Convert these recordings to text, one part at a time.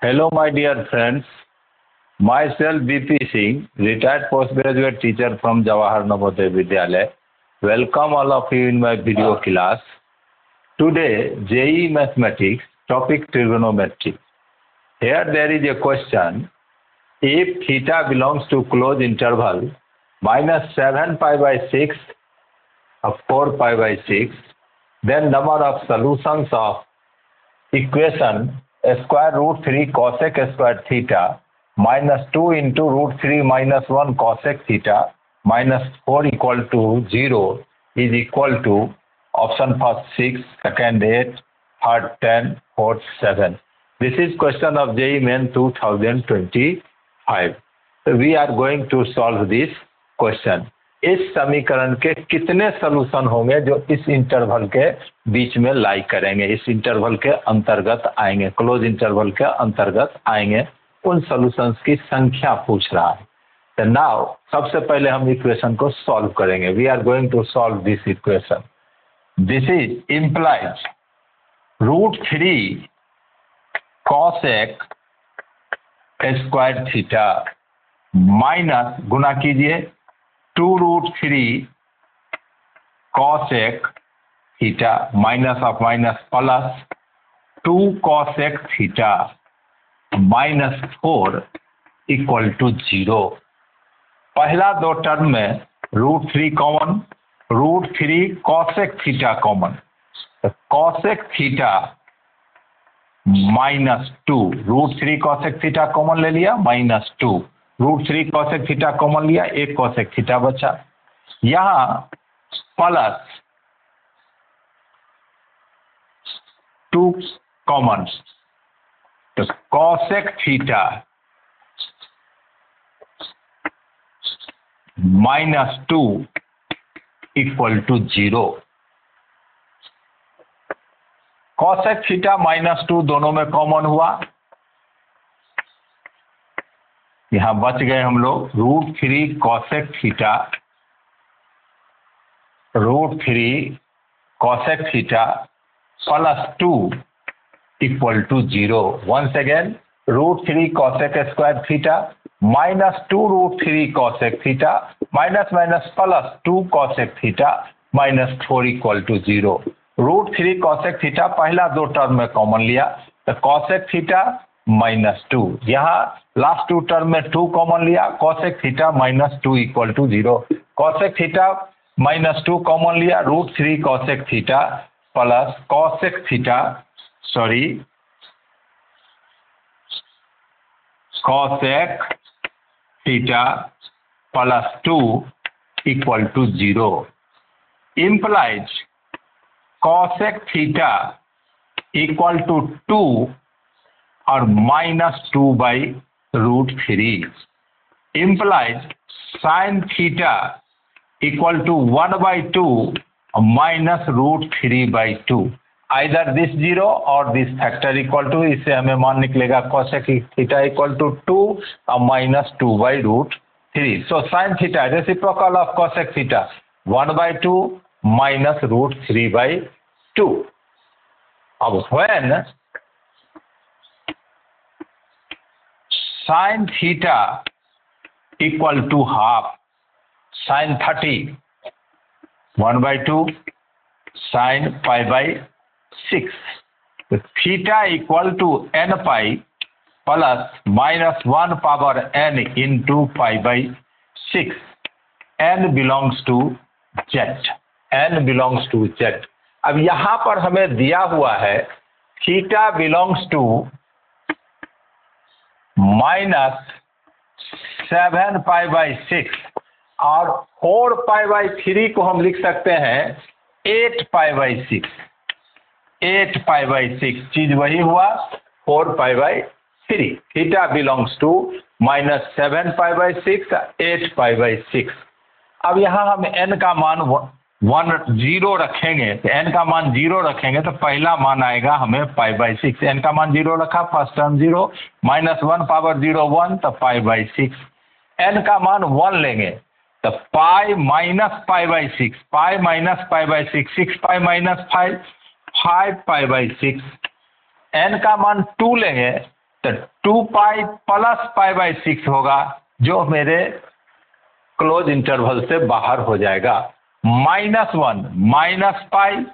Hello, my dear friends. Myself, BP Singh, retired postgraduate teacher from Jawahar Navodaya Vidyalaya. Welcome all of you in my video class. Today, JEE Mathematics, topic trigonometry. Here there is a question. If theta belongs to closed interval minus 7 pi by 6 of 4 pi by 6, then number of solutions of equation square root 3 cosec square theta minus 2 into root 3 minus 1 cosec theta minus 4 equal to 0 is equal to option first 6, second 8, third 10, fourth 7. This is question of JEE Main 2025. So we are going to solve this question. इस समीकरण के कितने solution होंगे जो इस interval के बीच में लाई करेंगे, इस इंटरवल के अंतर्गत आएंगे, क्लोज इंटरवल के अंतर्गत आएंगे, उन सॉल्यूशंस की संख्या पूछ रहा है। तो नाउ सबसे पहले हम इक्वेशन को सॉल्व करेंगे। We are going to solve this equation. This is implies root 3 cosec square theta minus गुना कीजिए 2 root 3 cosec theta minus of minus plus 2 cosec theta minus 4 equal to 0। पहला दो टर्म में root 3 common, root 3 cosec theta common, तो cosec theta minus 2, root 3 cosec theta common ले लिया minus 2, root 3 cosec theta common लिया, एक cosec theta बचा। यहां प्लस 2 कॉमन, तो cosec theta minus 2 equal to 0। Cosec theta minus 2 दोनों में कॉमन हुआ, यहां बच गए हम लोग root 3 cosec theta, root 3 cosec theta plus 2 equal to 0। Once again root 3 cosec square theta minus 2 root 3 cosec theta minus minus plus 2 cosec theta minus 4 equal to 0। Root 3 cosec theta पहला दो term में common लिया, तो cosec theta minus 2, यहाँ last to term में 2 common लिया, cosec theta minus 2 equal to 0। Cosec theta minus 2 common लिया, root 3 cosec theta plus cosec theta cosec theta plus 2 equal to 0 implies cosec theta equal to 2 और minus 2 by root 3 implies sine theta equal to 1 by 2 minus root 3 by 2। Either this 0 और this factor equal to, इससे हमें मान निकलेगा cosec theta equal to 2 और minus 2 by root 3। So sine theta reciprocal of cosec theta 1 by 2 minus root 3 by 2। अब when sine theta equal to half sine 30 1 by 2 sine pi by 6, तो theta equal to n pi plus minus 1 power n into pi by 6। n belongs to z, n belongs to z। अब यहां पर हमें दिया हुआ है theta belongs to minus 7 pi by 6 और 4 pi by 3 को हम लिख सकते हैं 8 पाई बाई 6। 8 पाई बाई 6 चीज वही हुआ 4 pi by 3। Theta belongs to minus 7 pi by 6 8 pi by 6। अब यहां हम n का मान 0 रखेंगे, तो n का मान 0 रखेंगे तो पहला मान आएगा हमें पाई बाई 6। n का मान 0 रखा, फर्स्ट टर्म 0, माइनस 1 पावर 0 1, तो पाई बाई 6। n का मान 1 लेंगे तो pi minus pi by 6, pi minus pi by 6, 6 pi minus 5, 5 pi by 6। n का मान 2 लेंगे तो 2 पाई प्लस पाई बाई 6 होगा, जो मेरे क्लोज इंटरवल से बाहर हो जाएगा। -1 माइनस पाई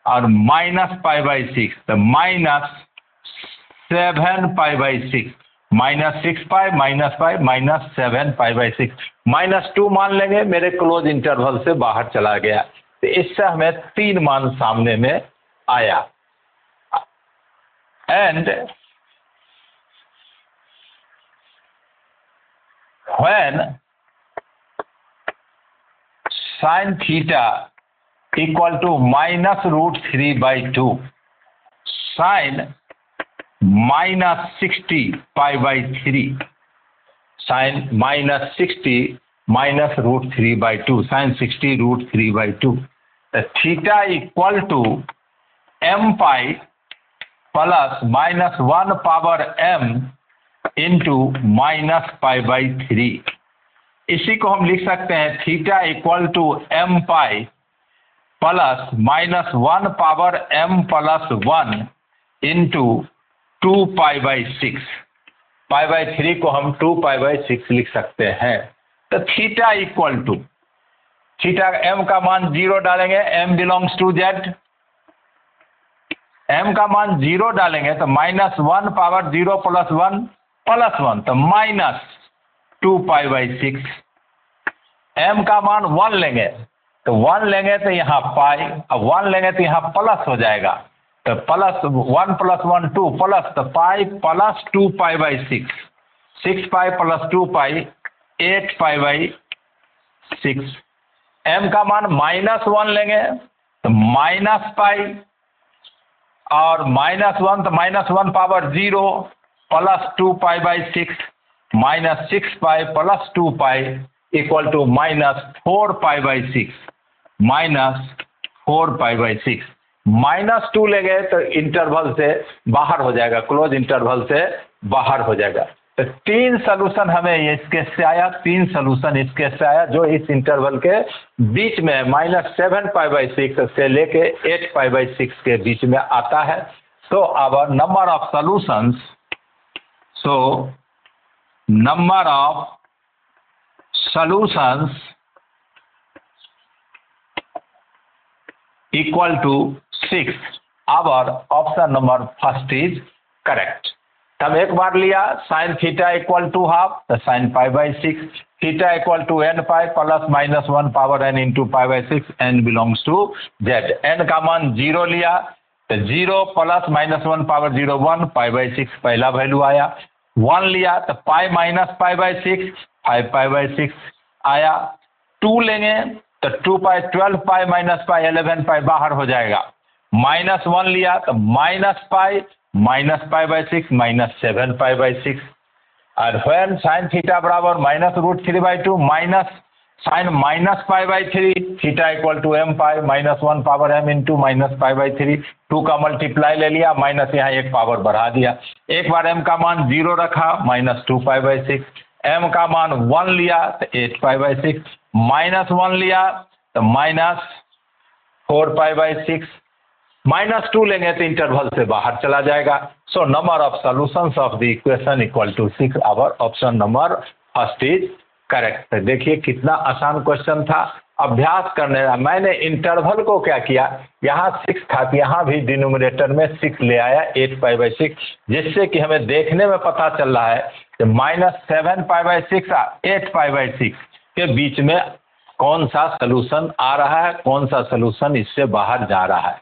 और माइनस पाई बाई 6, तो -7 pi by 6, -6 pi -7 pi by 6, -2 मान लेंगे, मेरे क्लोज इंटरवल से बाहर चला गया। तो इससे हमें 3 मान सामने में आया। And when sin theta equal to -√3/2, sin -60 pi by 3, sin -60 -√3/2, sin 60 √3/2, तो theta equal to m pi plus -1 power m into -π/3। इसी को हम लिख सकते हैं theta equal to m pi plus -1 power m plus 1 into 2π/6। π/3 को हम 2π/6 लिख सकते हैं। तो theta equal to, theta m का मान 0 डालेंगे, m belongs to z, m का मान 0 डालेंगे तो -1 पावर 0 प्लस 1 प्लस 1, तो -2π/6। m का मान 1 लेंगे तो 1 लेंगे तो यहाँ पाई, अब 1 लेंगे तो यहाँ प्लस हो जाएगा, तो प्लस 1 प्लस 1 2 प्लस, तो पाई प्लस 2π/6, 6 पाई प्लस 2 पाई 8π/6। m का मान -1 लेंगे तो माइनस पाई और -1 तो -1 power 0 plus 2π/6, -6 pi plus 2 pi equal to -4π/6, -4π/6। -2 ले गए तो इंटरवल से बाहर हो जाएगा, क्लोज इंटरवल से बाहर हो जाएगा। तो 3 सॉल्यूशन हमें इसके से आया, 3 सॉल्यूशन इसके से आया, जो इस इंटरवल के बीच में -7π/6 से लेके 8π/6 के बीच में आता है। So our number of solutions, so number of solutions equal to 6। our option number first is correct। हम एक बार लिया sin theta equal to half, तो sin π/6, theta equal to n pi plus -1 power n into π/6, n belongs to z। n का मान 0 लिया तो 0 plus -1 power 0 1 π/6 पहला वैल्यू आया। 1 लिया तो पाई माइनस π/6 5π/6 आया। 2 लेंगे तो 2 पाई 12 पाई माइनस पाई 11 पाई बाहर हो जाएगा। -1 लिया तो माइनस पाई -π/6 -7π/6। और व्हेन sin थीटा बराबर -√3/2 minus sin -π/3, theta equal to m pi -1 power m into -π/3, 2 का मल्टीप्लाई ले लिया, माइनस यहाँ 1 पावर बढ़ा दिया। एक बार m का मान 0 रखा, -2π/6, m का मान 1 लिया तो 8π/6, -1 लिया तो -4π/6, -2 लेंगे तो इंटरवल से बाहर चला जाएगा। So number of solutions of the equation equal to 6। Our option number first is correct. तो देखिए कितना आसान क्वेश्चन था। अभ्यास करने, मैंने इंटरवल को क्या किया, यहाँ 6 था कि यहाँ भी डिनोमिनेटर में 6 ले आया 8π/6, जिससे कि हमें देखने में पता चल रहा है कि -7π/6 और 8π/6 के बीच में कौन सा सलूशन आ रहा है, कौन सा सलूशन इससे बाहर जा रहा है।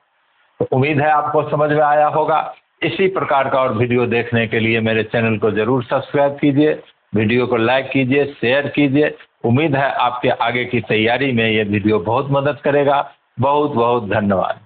तो उम्मीद है आपको समझ में आया होगा। इसी प्रकार का और वीडियो देखने के लिए मेरे चैनल को जरूर सब्सक्राइब कीजिए, वीडियो को लाइक कीजिए, शेयर कीजिए। उम्मीद है आपके आगे की तैयारी में ये वीडियो बहुत मदद करेगा। बहुत बहुत धन्यवाद।